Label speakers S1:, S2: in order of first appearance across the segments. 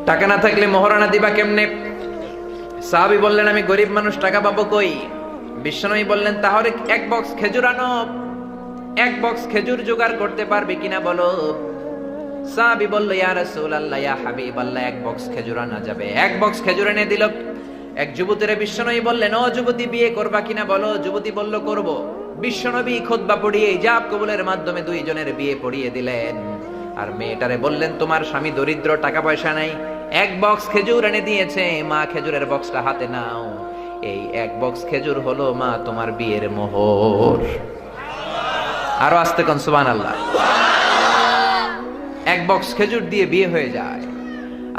S1: টাকা না থাকলে মোহরানা দিবা কেমনে? সাহাবী বললেন, আমি গরিব মানুষ, টাকা পাবো কই? বিশ্বনবী বললেন, তাহলে এক বক্স খেজুর আনো। এক বক্স খেজুর জোগাড় করতে পারবে কিনা বলো। সাহাবী বলল, ইয়া রাসূলুল্লাহ, ইয়া হাবিবাল্লাহ, এক বক্স খেজুর আনা যাবে। এক বক্স খেজুর এনে দিল। এক যুবতীরে বিশ্বনবী বললেন, ও যুবতী, বিয়ে করবা কিনা বলো। যুবতী বলল, করব। বিশ্বনবী খুতবা পড়িয়ে ইজাব কবুলের মাধ্যমে দুইজনের বিয়ে পড়িয়ে দিলেন। আর মেয়েটারে বললেন, তোমার স্বামী দরিদ্র, টাকা পয়সা নাই, এক বক্স খেজুর এনে দিয়েছে, মা খেজুরের বক্সটা হাতে নাও। এই এক বক্স খেজুর হলো মা তোমার বিয়ের মোহর। আরো আস্তে কোন সুবহানাল্লাহ। এক বক্স খেজুর দিয়ে বিয়ে হয়ে যায়।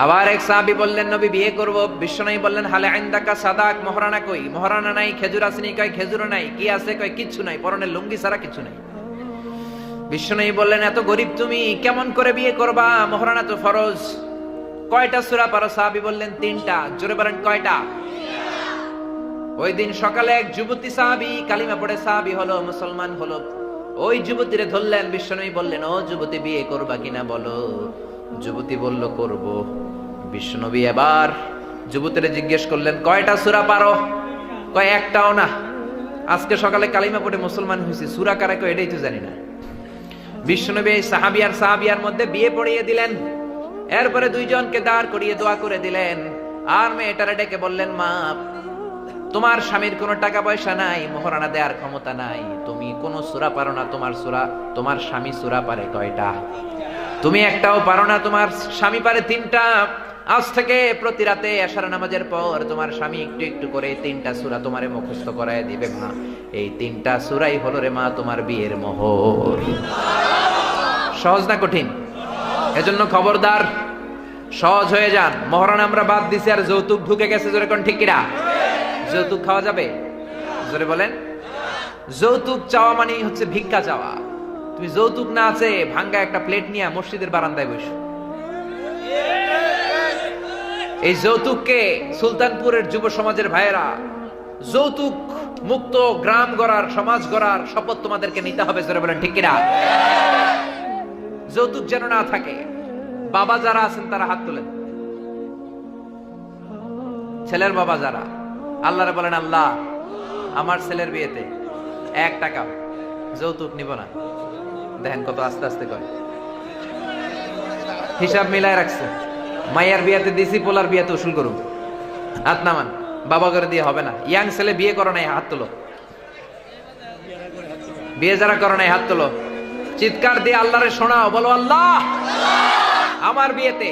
S1: আবার এক সাহাবী বললেন, নবী, বিয়ে করব। বিশ্বনবী বললেন, হালে ইনদাকা সাদাক, মোহরানা কই? মোহরানা নাই। খেজুর আসেনি? কয় খেজুরও নাই। কি আছে? কয় কিচ্ছু নাই, পরনের লুঙ্গি ছাড়া কিছু নাই। বিশ্বনবী বললেন, এত গরিব তুমি, কেমন করে বিয়ে করবা? মোহরানা তো ফরজ। কয়টা সূরা পারো? সাহাবী বললেন, 3টা। জোরে বলেন, কয়টা? ওই দিন সকালে এক যুবতী সাহাবী কালিমা পড়ে সাহাবী হলো, মুসলমান হলো। ওই যুবতীরে ধরলেন। বিশ্বনবী বললেন, ও যুবতী, বিয়ে করবা কিনা বলো। যুবতী বলল, করব। বিশ্বনবী এবার যুবতীরে জিজ্ঞেস করলেন, কয়টা সূরা পারো? কয় একটাও না, আজকে সকালে কালিমা পড়ে মুসলমান হয়েছি, সূরা কারা কয় এটাই তো জানি না। বিশ্বনবী এই সাহাবী আর সাহাবিয়ার মধ্যে বিয়ে পড়িয়ে দিলেন। এরপরে দুইজনকে দাঁড় করিয়ে দোয়া করে দিলেন। আর মেয়েটারে ডেকে বললেন, মা, তোমার স্বামীর কোনো টাকা পয়সা নাই, মোহরানা দেওয়ার ক্ষমতা নাই, তুমি কোনো সূরা পারো না, তোমার স্বামী সূরা পারে কয়টা? তুমি একটাও পারো না, তোমার স্বামী পারে 3টা। আজ থেকে প্রতি রাতে এশার নামাজের পর তোমার স্বামী একটু একটু করে 3টা সূরা তোমারে মুখস্থ করায় দিবে মা। এই 3টা সূরাই হলো রে মা তোমার বিয়ের মোহর। সহজ না কঠিন? এজন্য খবরদার, সহজ হয়ে যান। মোহরানা আমরা বাদ দিছি, আর যৌতুক ঢুকে গেছে। জোরে কোন ঠিক কিনা? যৌতুক খাওয়া যাবে? জোরে বলেন। যৌতুক চাওয়া মানে হচ্ছে ভিক্ষা চাওয়া। তুমি যৌতুক না আছে ভাঙ্গা একটা প্লেট নিয়ে মসজিদের বারান্দায় বসো। এই যৌতুককে সুলতানপুরের যুব সমাজের ভাইয়েরা, যৌতুক মুক্ত গ্রাম গড়ার, সমাজ গড়ার শপথ তোমাদেরকে নিতে হবে। জোরে বলেন ঠিক কিনা? যৌতুক যেন না থাকে। বাবা যারা আছেন তারা হাত তোলেন। ছেলের বাবা যারা, আল্লাহরে বলেন, আল্লাহ, আমার ছেলের বিয়েতে 1 টাকা যৌতুক নিব না। দেখেন কত আস্তে আস্তে করে হিসাব মিলায় রাখছে। মাইয়ার বিয়েতে দিছি, পোলার বিয়েতে উসুল করুন। হাত নামান। বাবা করে দিয়ে হবে না। ইয়াং ছেলে বিয়ে করো নাই, হাত তোলো। বিয়ে যারা করো নাই, হাত তোলো। চিৎকার দিয়ে আল্লাহরে শোনাও, বলো, আল্লাহ, আমার বিয়েতে